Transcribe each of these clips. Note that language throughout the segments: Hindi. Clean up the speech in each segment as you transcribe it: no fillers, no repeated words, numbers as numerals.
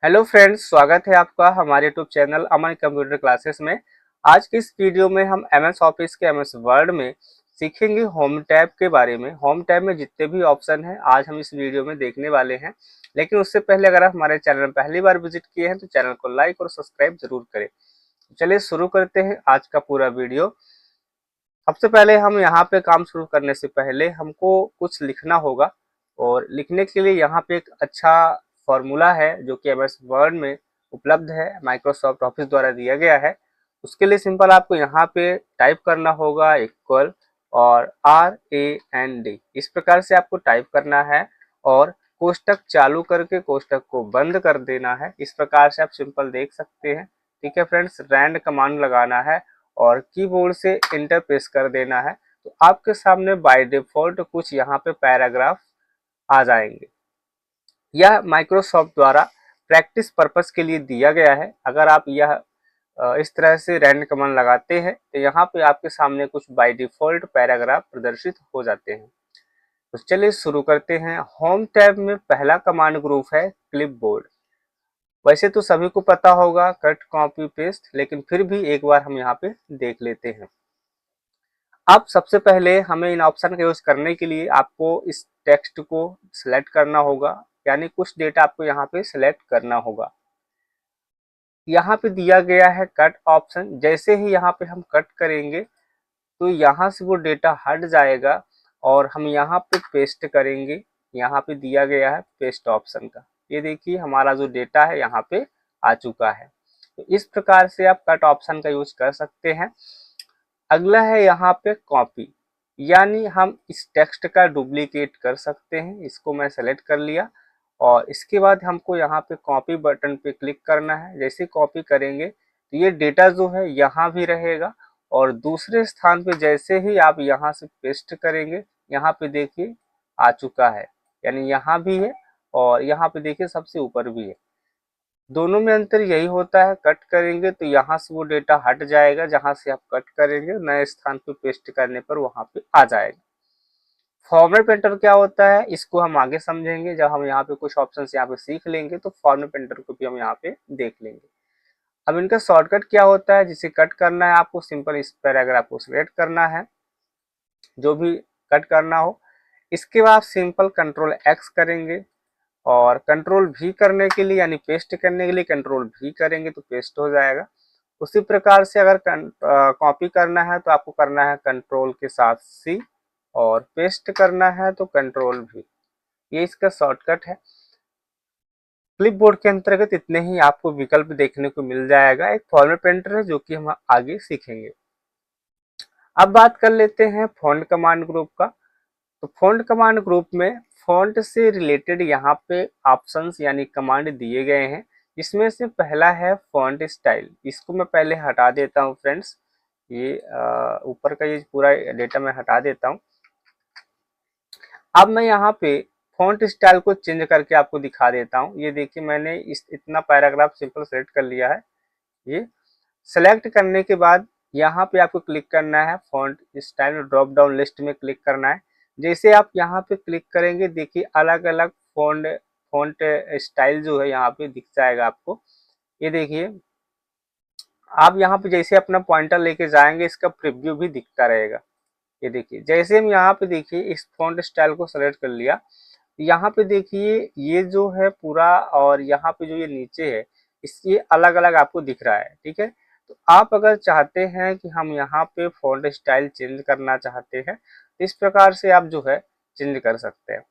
हेलो फ्रेंड्स, स्वागत है आपका हमारे यूट्यूब चैनल अमन कंप्यूटर क्लासेस में। आज की इस वीडियो में हम एमएस ऑफिस के एमएस वर्ड में सीखेंगे होम टैब के बारे में। होम टैब में जितने भी ऑप्शन हैं आज हम इस वीडियो में देखने वाले हैं। लेकिन उससे पहले अगर आप हमारे चैनल में पहली बार विजिट किए हैं तो चैनल को लाइक और सब्सक्राइब जरूर करें। चलिए शुरू करते हैं आज का पूरा वीडियो। सबसे पहले हम यहाँ पे काम शुरू करने से पहले हमको कुछ लिखना होगा और लिखने के लिए यहाँ पे एक अच्छा फॉर्मूला है जो कि एमएस वर्ड में उपलब्ध है, माइक्रोसॉफ्ट ऑफिस द्वारा दिया गया है। उसके लिए सिंपल आपको यहाँ पे टाइप करना होगा इक्वल और RAND, इस प्रकार से आपको टाइप करना है और कोष्टक चालू करके कोष्टक को बंद कर देना है। इस प्रकार से आप सिंपल देख सकते हैं। ठीक है फ्रेंड्स, रैंड कमांड लगाना है और कीबोर्ड से इंटर प्रेस कर देना है तो आपके सामने बाय डिफॉल्ट कुछ यहाँ पे पैराग्राफ आ जाएंगे। यह माइक्रोसॉफ्ट द्वारा प्रैक्टिस पर्पस के लिए दिया गया है। अगर आप यह इस तरह से रैंड कमांड लगाते हैं तो यहाँ पे आपके सामने कुछ बाय डिफॉल्ट पैराग्राफ प्रदर्शित हो जाते हैं। तो चलिए शुरू करते हैं। होम टैब में पहला कमांड ग्रुप है क्लिपबोर्ड। वैसे तो सभी को पता होगा कट कॉपी पेस्ट, लेकिन फिर भी एक बार हम यहाँ पे देख लेते हैं। अब सबसे पहले हमें इन ऑप्शन का यूज करने के लिए आपको इस टेक्स्ट को सिलेक्ट करना होगा, यानी कुछ डेटा आपको यहाँ पे सिलेक्ट करना होगा। यहाँ पे दिया गया है कट ऑप्शन। जैसे ही यहाँ पे हम कट करेंगे तो यहाँ से वो डेटा हट जाएगा और हम यहाँ पे पेस्ट करेंगे। यहाँ पे दिया गया है पेस्ट ऑप्शन का। ये देखिए हमारा जो डेटा है यहाँ पे आ चुका है। तो इस प्रकार से आप कट ऑप्शन का यूज कर सकते हैं। अगला है यहाँ पे कॉपी, यानी हम इस टेक्स्ट का डुप्लीकेट कर सकते हैं। इसको मैं सेलेक्ट कर लिया और इसके बाद हमको यहाँ पे कॉपी बटन पे क्लिक करना है। जैसे कॉपी करेंगे तो ये डेटा जो है यहाँ भी रहेगा और दूसरे स्थान पे जैसे ही आप यहाँ से पेस्ट करेंगे यहाँ पे देखिए आ चुका है, यानी यहाँ भी है और यहाँ पे देखिए सबसे ऊपर भी है। दोनों में अंतर यही होता है, कट करेंगे तो यहाँ से वो डेटा हट जाएगा, जहाँ से आप कट करेंगे नए स्थान पे पेस्ट करने पर वहां पे आ जाएगा। फॉर्मेट पेंटर क्या होता है इसको हम आगे समझेंगे। जब हम यहाँ पे कुछ ऑप्शन यहाँ पे सीख लेंगे तो फॉर्मेट पेंटर को भी हम यहाँ पे देख लेंगे। अब इनका शॉर्टकट क्या होता है, जिसे कट करना है आपको सिंपल इस पैराग्राफ को सिलेक्ट करना है, जो भी कट करना हो। इसके बाद सिंपल कंट्रोल X करेंगे और कंट्रोल V करने के लिए यानी पेस्ट करने के लिए कंट्रोल V करेंगे तो पेस्ट हो जाएगा। उसी प्रकार से अगर कॉपी करना है तो आपको करना है कंट्रोल के साथ C और पेस्ट करना है तो कंट्रोल V। ये इसका शॉर्टकट है। क्लिपबोर्ड के अंतर्गत इतने ही आपको विकल्प देखने को मिल जाएगा। एक फॉर्मेट पेंटर है जो कि हम आगे सीखेंगे। अब बात कर लेते हैं फॉन्ट कमांड ग्रुप का। तो फॉन्ट कमांड ग्रुप में फॉन्ट से रिलेटेड यहाँ पे ऑप्शंस यानी कमांड दिए गए हैं। इसमें से पहला है फॉन्ट स्टाइल। इसको मैं पहले हटा देता हूँ फ्रेंड्स। ये ऊपर का ये पूरा डेटा मैं हटा देता हूँ। अब मैं यहाँ पे फॉन्ट स्टाइल को चेंज करके आपको दिखा देता हूँ। ये देखिए मैंने इतना पैराग्राफ सिंपल सेलेक्ट कर लिया है। ये सेलेक्ट करने के बाद यहाँ पे आपको क्लिक करना है font style drop down list में क्लिक करना है। जैसे आप यहाँ पे क्लिक करेंगे देखिए अलग अलग फॉन्ट फॉन्ट स्टाइल जो है यहाँ पे दिख जाएगा आपको। ये देखिए आप यहाँ पे जैसे अपना पॉइंटर लेके जाएंगे इसका प्रीव्यू भी दिखता रहेगा। ये देखिए जैसे हम यहाँ पे देखिए इस फॉन्ट स्टाइल को सेलेक्ट कर लिया, यहाँ पे देखिए ये जो है पूरा और यहाँ पे जो ये नीचे है इस ये अलग अलग आपको दिख रहा है। ठीक है, तो आप अगर चाहते हैं कि हम यहाँ पे फॉन्ट स्टाइल चेंज करना चाहते हैं तो इस प्रकार से आप जो है चेंज कर सकते हैं।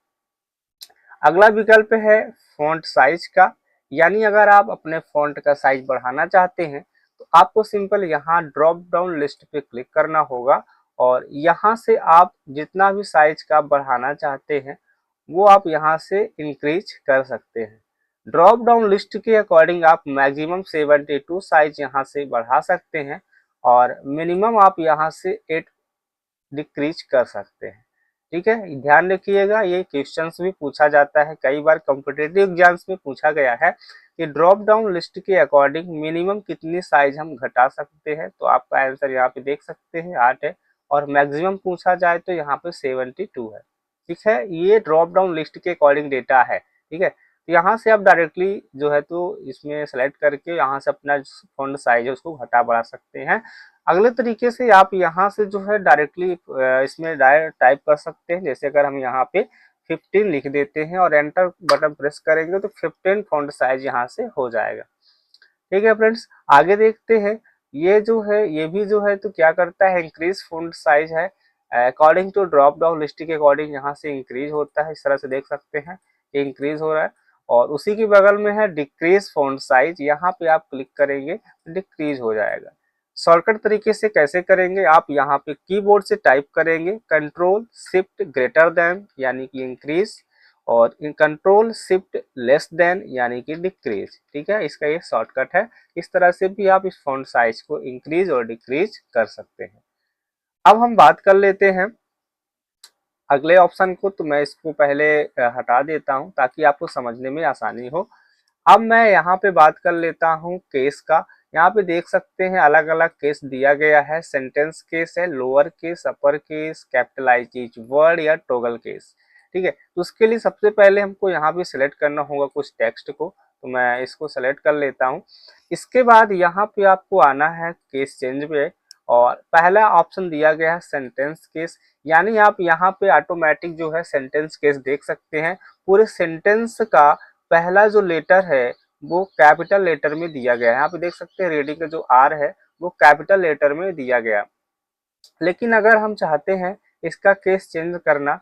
अगला विकल्प है फॉन्ट साइज का, यानी अगर आप अपने फॉन्ट का साइज बढ़ाना चाहते हैं तो आपको सिंपल यहाँ ड्रॉप डाउन लिस्ट पे क्लिक करना होगा और यहाँ से आप जितना भी साइज का बढ़ाना चाहते हैं वो आप यहाँ से इंक्रीज कर सकते हैं। ड्रॉप डाउन लिस्ट के अकॉर्डिंग आप मैक्सिमम 72 साइज यहाँ से बढ़ा सकते हैं और मिनिमम आप यहाँ से 8 डिक्रीज कर सकते हैं। ठीक है, ध्यान रखिएगा ये क्वेश्चंस भी पूछा जाता है, कई बार कॉम्पिटिटिव एग्जाम्स में पूछा गया है कि ड्रॉप डाउन लिस्ट के अकॉर्डिंग मिनिमम कितनी साइज हम घटा सकते हैं। तो आपका आंसर यहाँ पे देख सकते हैं 8 है और मैक्सिमम पूछा जाए तो यहाँ पे 72 है। ठीक है, ये ड्रॉप डाउन लिस्ट के अकॉर्डिंग डेटा है। ठीक है, तो यहाँ से आप डायरेक्टली जो है तो इसमें सेलेक्ट करके यहाँ से अपना फॉन्ट साइज है उसको घटा बढ़ा सकते हैं। अगले तरीके से आप यहाँ से जो है डायरेक्टली इसमें डायरेक्ट टाइप कर सकते हैं। जैसे अगर हम यहाँ पे 15 लिख देते हैं और एंटर बटन प्रेस करेंगे तो 15 फॉन्ट साइज यहाँ से हो जाएगा। ठीक है फ्रेंड्स, आगे देखते हैं। ये जो है ये भी जो है तो क्या करता है, इंक्रीज फॉन्ट साइज है according to drop down list के अकॉर्डिंग यहाँ से इंक्रीज होता है। इस तरह से देख सकते हैं इंक्रीज हो रहा है। और उसी के बगल में है डिक्रीज फॉन्ट साइज, यहाँ पे आप क्लिक करेंगे डिक्रीज हो जाएगा। शॉर्टकट तरीके से कैसे करेंगे, आप यहाँ पे कीबोर्ड से टाइप करेंगे कंट्रोल शिफ्ट ग्रेटर देन यानी कि इंक्रीज और कंट्रोल शिफ्ट लेस देन यानी कि डिक्रीज। ठीक है, इसका ये शॉर्टकट है। इस तरह से भी आप इस फॉन्ट साइज को इंक्रीज और डिक्रीज कर सकते हैं। अब हम बात कर लेते हैं अगले ऑप्शन को, तो मैं इसको पहले हटा देता हूं ताकि आपको समझने में आसानी हो। अब मैं यहाँ पे बात कर लेता हूँ केस का। यहाँ पे देख सकते हैं अलग अलग केस दिया गया है। सेंटेंस केस है, lower case, upper case, capitalise each word या टॉगल केस। ठीक है, तो उसके लिए सबसे पहले हमको यहाँ पे सिलेक्ट करना होगा कुछ टेक्स्ट को, तो मैं इसको सेलेक्ट कर लेता हूँ। इसके बाद यहाँ पे आपको आना है केस चेंज पे और पहला ऑप्शन दिया गया है सेंटेंस केस, यानी आप यहाँ पे ऑटोमेटिक जो है सेंटेंस केस देख सकते हैं। पूरे सेंटेंस का पहला जो लेटर है वो कैपिटल लेटर में दिया गया है। यहाँ पे देख सकते हैं रीडिंग का जो आर है वो कैपिटल लेटर में दिया गया। लेकिन अगर हम चाहते हैं इसका केस चेंज करना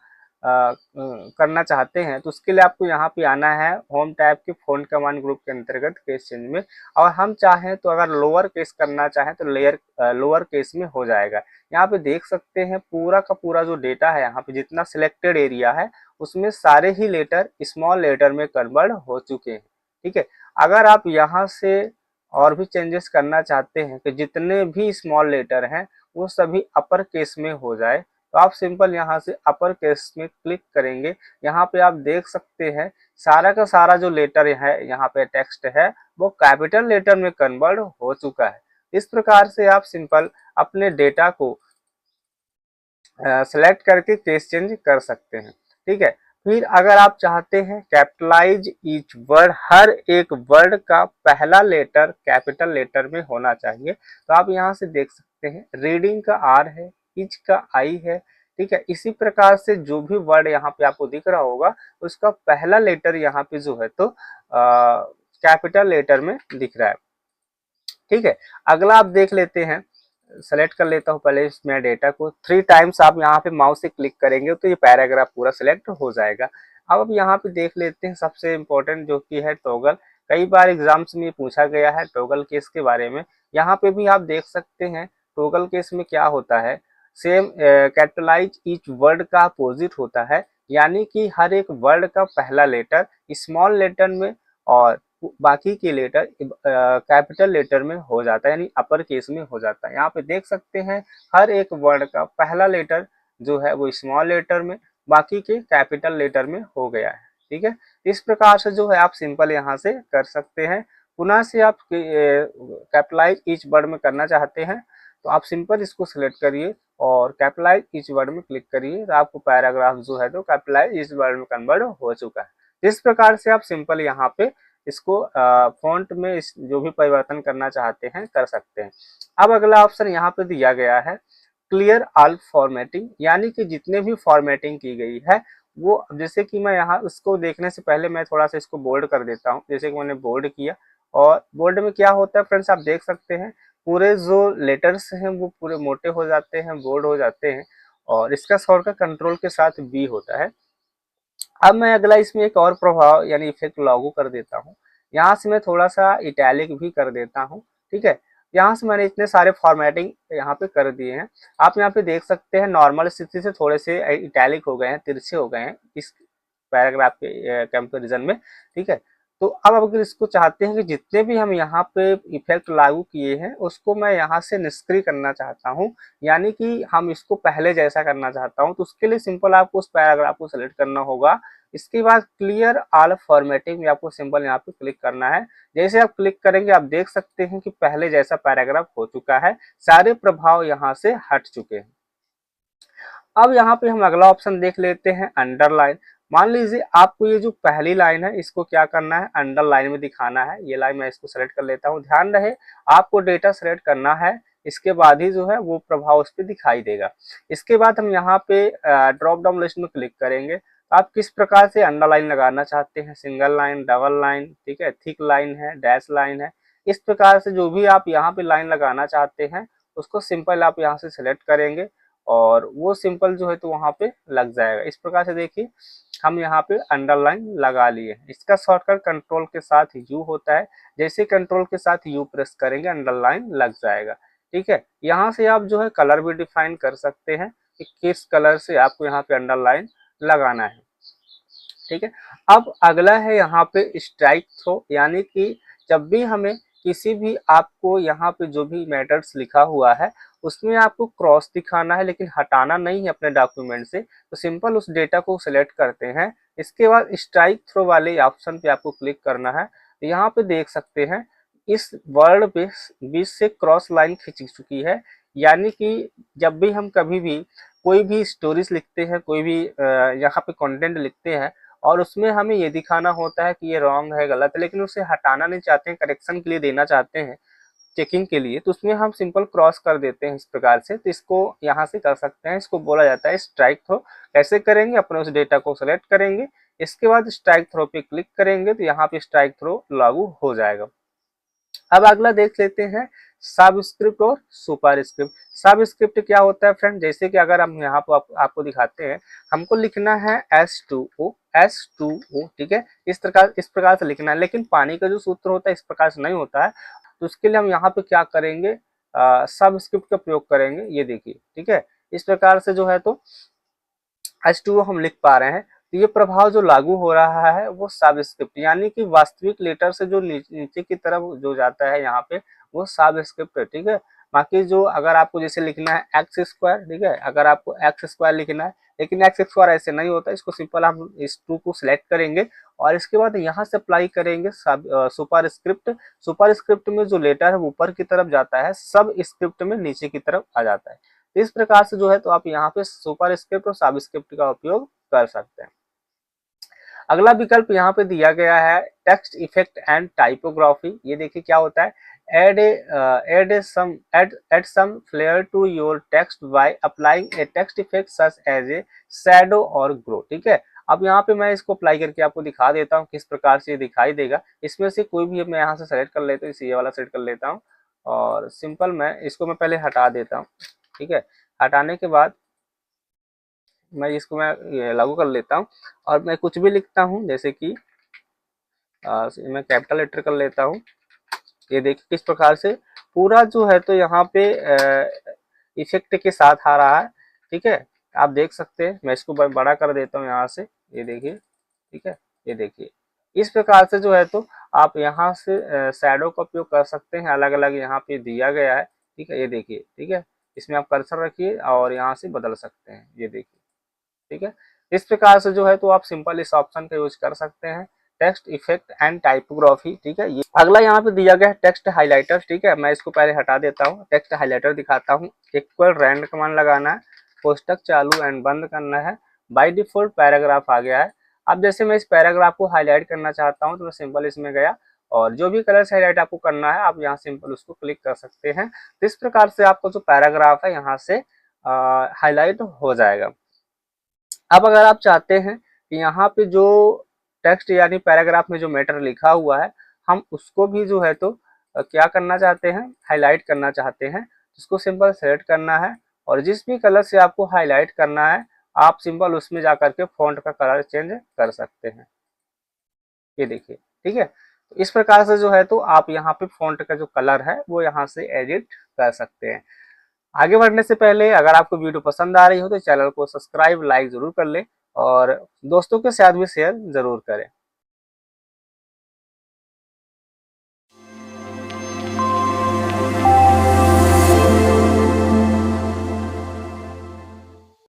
चाहते हैं तो उसके लिए आपको यहाँ पे आना है होम टैब के फोन कमांड ग्रुप के अंतर्गत केस चेंज में। और हम चाहें तो अगर लोअर केस करना चाहें तो लोअर केस में हो जाएगा। यहाँ पे देख सकते हैं पूरा का पूरा जो डेटा है यहाँ पे जितना सिलेक्टेड एरिया है उसमें सारे ही लेटर स्मॉल लेटर में कन्वर्ट हो चुके हैं। ठीक है, अगर आप यहाँ से और भी चेंजेस करना चाहते हैं कि जितने भी स्मॉल लेटर हैं वो सभी अपर केस में हो जाए तो आप सिंपल यहाँ से अपर केस में क्लिक करेंगे। यहाँ पे आप देख सकते हैं सारा का सारा जो लेटर है यहाँ पे टेक्स्ट है वो कैपिटल लेटर में कन्वर्ट हो चुका है। इस प्रकार से आप सिंपल अपने डेटा को सेलेक्ट करके केस चेंज कर सकते हैं। ठीक है, फिर अगर आप चाहते हैं कैपिटलाइज ईच वर्ड, हर एक वर्ड का पहला लेटर कैपिटल लेटर में होना चाहिए, तो आप यहाँ से देख सकते हैं रीडिंग का आर है, ईच का आई है। ठीक है, इसी प्रकार से जो भी वर्ड यहाँ पे आपको दिख रहा होगा उसका पहला लेटर यहाँ पे जो है तो कैपिटल लेटर में दिख रहा है। ठीक है, अगला आप देख लेते हैं, सेलेक्ट कर लेता हूँ पहले इसमें डेटा को। 3 टाइम्स आप यहाँ पे माउस से क्लिक करेंगे तो ये पैराग्राफ पूरा सिलेक्ट हो जाएगा। अब यहाँ पे देख लेते हैं सबसे इम्पोर्टेंट जो कि है टॉगल। कई बार एग्जाम्स में पूछा गया है टॉगल केस के बारे में। यहाँ पे भी आप देख सकते हैं टॉगल केस में क्या होता है, सेम कैपिटलाइज ईच वर्ड का अपोजिट होता है, यानी कि हर एक वर्ड का पहला लेटर स्मॉल लेटर में और बाकी के लेटर कैपिटल लेटर में हो जाता है, यानी अपर केस में हो जाता है। यहाँ पे देख सकते हैं हर एक वर्ड का पहला लेटर जो है वो स्मॉल लेटर में, बाकी के कैपिटल लेटर में हो गया है। ठीक है, इस प्रकार से जो है आप सिंपल यहाँ से कर सकते हैं। पुनः से आप कैपिटलाइज ईच वर्ड में करना चाहते हैं तो आप सिंपल इसको सिलेक्ट करिए और कैपिटलाइज ईच वर्ड में क्लिक करिए तो आपको पैराग्राफ जो है तो कैपिटलाइज ईच वर्ड में कन्वर्ट हो चुका है। इस प्रकार से आप सिंपल यहाँ पे इसको फॉन्ट में जो भी परिवर्तन करना चाहते हैं कर सकते हैं। अब अगला ऑप्शन यहाँ पे दिया गया है क्लियर ऑल फॉर्मेटिंग, यानी कि जितने भी फॉर्मेटिंग की गई है वो, जैसे कि मैं यहाँ उसको देखने से पहले मैं थोड़ा सा इसको बोल्ड कर देता हूँ। जैसे कि मैंने बोल्ड किया और बोल्ड में क्या होता है फ्रेंड्स, आप देख सकते हैं पूरे जो लेटर्स हैं वो पूरे मोटे हो जाते हैं, बोल्ड हो जाते हैं और इसका शॉर्टकट कंट्रोल के साथ बी होता है। अब मैं अगला इसमें एक और प्रभाव यानी इफेक्ट लागू कर देता हूँ। यहाँ से मैं थोड़ा सा इटैलिक भी कर देता हूँ। ठीक है, यहाँ से मैंने इतने सारे फॉर्मेटिंग यहाँ पे कर दिए हैं। आप यहाँ पे देख सकते हैं नॉर्मल स्थिति से थोड़े से इटैलिक हो गए हैं, तिरछे हो गए हैं इस पैराग्राफ के कंपेरिजन में। ठीक है, तो अब अगर इसको चाहते हैं कि जितने भी हम यहाँ पे इफेक्ट लागू किए हैं उसको मैं यहाँ से निष्क्रिय करना चाहता हूँ, यानी कि हम इसको पहले जैसा करना चाहता हूँ, तो उसके लिए सिंपल आपको उस पैराग्राफ को सेलेक्ट करना होगा। इसके बाद क्लियर ऑल फॉर्मेटिंग में आपको सिंपल यहाँ पे क्लिक करना है। जैसे आप क्लिक करेंगे आप देख सकते हैं कि पहले जैसा पैराग्राफ हो चुका है, सारे प्रभाव यहाँ से हट चुके हैं। अब यहाँ पे हम अगला ऑप्शन देख लेते हैं अंडरलाइन। मान लीजिए आपको ये जो पहली लाइन है इसको क्या करना है, अंडरलाइन में दिखाना है। ये लाइन मैं इसको सेलेक्ट कर लेता हूँ। ध्यान रहे आपको डेटा सेलेक्ट करना है, इसके बाद ही जो है वो प्रभाव उस पर दिखाई देगा। इसके बाद हम यहाँ पे ड्रॉप डाउन लिस्ट में क्लिक करेंगे। आप किस प्रकार से अंडरलाइन लगाना चाहते हैं, सिंगल लाइन, डबल लाइन, ठीक है, थिक लाइन है, डैश लाइन है, इस प्रकार से जो भी आप यहाँ पे लाइन लगाना चाहते हैं उसको सिंपल आप यहाँ से सिलेक्ट करेंगे और वो सिंपल जो है तो वहाँ पे लग जाएगा। इस प्रकार से देखिए हम यहाँ पे अंडरलाइन लगा लिए। इसका शॉर्टकट कंट्रोल के साथ यू होता है, जैसे कंट्रोल के साथ यू प्रेस करेंगे अंडरलाइन लग जाएगा। ठीक है, यहाँ से आप जो है कलर भी डिफाइन कर सकते हैं कि किस कलर से आपको यहाँ पे अंडरलाइन लगाना है। ठीक है, अब अगला है यहाँ पे स्ट्राइक थ्रो, यानी कि जब भी हमें किसी भी आपको यहाँ पे जो भी मैटर्स लिखा हुआ है उसमें आपको क्रॉस दिखाना है लेकिन हटाना नहीं है अपने डॉक्यूमेंट से, तो सिंपल उस डेटा को सिलेक्ट करते हैं। इसके बाद स्ट्राइक थ्रो वाले ऑप्शन पे आपको क्लिक करना है। तो यहाँ पे देख सकते हैं इस वर्ड पे बीच से क्रॉस लाइन खिंच चुकी है, यानी कि जब भी हम कभी भी कोई भी स्टोरीज लिखते हैं, कोई भी यहाँ पे कंटेंट लिखते हैं और उसमें हमें ये दिखाना होता है कि ये रॉन्ग है, गलत है, लेकिन उसे हटाना नहीं चाहते हैं, करेक्शन के लिए देना चाहते हैं, चेकिंग के लिए, तो उसमें हम सिंपल क्रॉस कर देते हैं इस प्रकार से। तो इसको यहाँ से कर सकते हैं, इसको बोला जाता है स्ट्राइक थ्रो। कैसे करेंगे, अपने उस डेटा को सेलेक्ट करेंगे, इसके बाद स्ट्राइक थ्रो पे क्लिक करेंगे तो यहाँ पे स्ट्राइक थ्रो लागू हो जाएगा। अब अगला देख लेते हैं सबस्क्रिप्ट और सुपरस्क्रिप्ट। सबस्क्रिप्ट क्या होता है फ्रेंड, जैसे कि अगर हम यहाँ पर आपको दिखाते हैं, हमको लिखना है S2O S2O, ठीक है, इस प्रकार से लिखना है, लेकिन पानी का जो सूत्र होता है इस प्रकार से नहीं होता है। तो उसके लिए हम यहाँ पे क्या करेंगे, सबस्क्रिप्ट का प्रयोग करेंगे। ये देखिए, ठीक है, इस प्रकार से जो है तो H2O हम लिख पा रहे हैं। तो ये प्रभाव जो लागू हो रहा है वो सबस्क्रिप्ट, यानी कि वास्तविक लेटर से जो नीचे की तरफ जो जाता है यहाँ पे वो सबस्क्रिप्ट है। ठीक है, बाकी जो अगर आपको जैसे लिखना है एक्स स्क्वायर, ठीक है, अगर आपको एक्स स्क्वायर लिखना है, लेकिन एक्स स्क्वायर ऐसे नहीं होता, इसको सिंपल हम इस टू को सिलेक्ट करेंगे और इसके बाद यहाँ से अप्लाई करेंगे सुपर स्क्रिप्ट। सुपर स्क्रिप्ट में जो लेटर है वो ऊपर की तरफ जाता है, सब स्क्रिप्ट में नीचे की तरफ आ जाता है। इस प्रकार से जो है तो आप यहाँ पे सुपर स्क्रिप्ट और सब स्क्रिप्ट का उपयोग कर सकते हैं। अगला विकल्प यहाँ पे दिया गया है टेक्स्ट इफेक्ट एंड टाइपोग्राफी। ये देखिए क्या होता है, add some flair to your text by applying a text effect such as a shadow और grow। ठीक है, अब यहाँ पे मैं इसको अप्लाई करके आपको दिखा देता हूँ किस प्रकार से ये दिखाई देगा। इसमें से कोई भी मैं यहाँ से सेलेक्ट कर लेता हूँ, इसे ये वाला सेलेक्ट कर लेता हूँ और सिंपल मैं इसको मैं पहले हटा देता हूँ। ठीक है, हटाने के बाद मैं लागू कर लेता हूँ और मैं कुछ भी लिखता हूँ, जैसे कि मैं कैपिटल लेटर कर लेता हूँ। ये देखिए किस प्रकार से पूरा जो है तो यहाँ पे इफेक्ट के साथ आ रहा है। ठीक है, आप देख सकते हैं, मैं इसको बड़ा कर देता हूँ यहाँ से, ये देखिए, ठीक है, ये देखिए इस प्रकार से जो है तो आप यहाँ से शैडो का उपयोग कर सकते हैं, अलग अलग यहाँ पे दिया गया है। ठीक है, ये देखिए, ठीक है, इसमें आप कर्सर रखिए और यहाँ से बदल सकते हैं, ये देखिए, ठीक है, इस प्रकार से जो है तो आप सिंपल इस ऑप्शन का यूज कर सकते हैं, टेक्स्ट इफेक्ट एंड टाइपोग्राफी। ठीक है, ये अगला यहाँ पे दिया गया है टेक्स्ट हाइलाइटर। ठीक है, मैं इसको पहले हटा देता हूँ, टेक्स्ट हाइलाइटर दिखाता हूँ। इक्वल रैंड कमांड लगाना है, कोष्टक चालू एंड बंद करना है। बाय डिफॉल्ट पैराग्राफ आ गया है। अब जैसे मैं इस पैराग्राफ को हाईलाइट करना चाहता हूँ तो मैं सिंपल इसमें गया और जो भी कलर से हाईलाइट आपको करना है आप यहाँ सिंपल उसको क्लिक कर सकते हैं। तो इस प्रकार से आपको जो पैराग्राफ है यहाँ से हाईलाइट हो जाएगा। अब अगर आप चाहते हैं कि यहाँ पे जो टेक्स्ट यानी पैराग्राफ में जो मैटर लिखा हुआ है हम उसको भी जो है तो क्या करना चाहते हैं, हाईलाइट करना चाहते हैं, उसको सिंपल सेलेक्ट करना है और जिस भी कलर से आपको हाईलाइट करना है आप सिंपल उसमें जाकर के फॉन्ट का कलर चेंज कर सकते हैं। ये देखिए, ठीक है, तो इस प्रकार से जो है तो आप यहाँ पे फॉन्ट का जो कलर है वो यहाँ से एडिट कर सकते हैं। आगे बढ़ने से पहले अगर आपको वीडियो पसंद आ रही हो तो चैनल को सब्सक्राइब, लाइक जरूर कर ले और दोस्तों के साथ भी शेयर जरूर करें।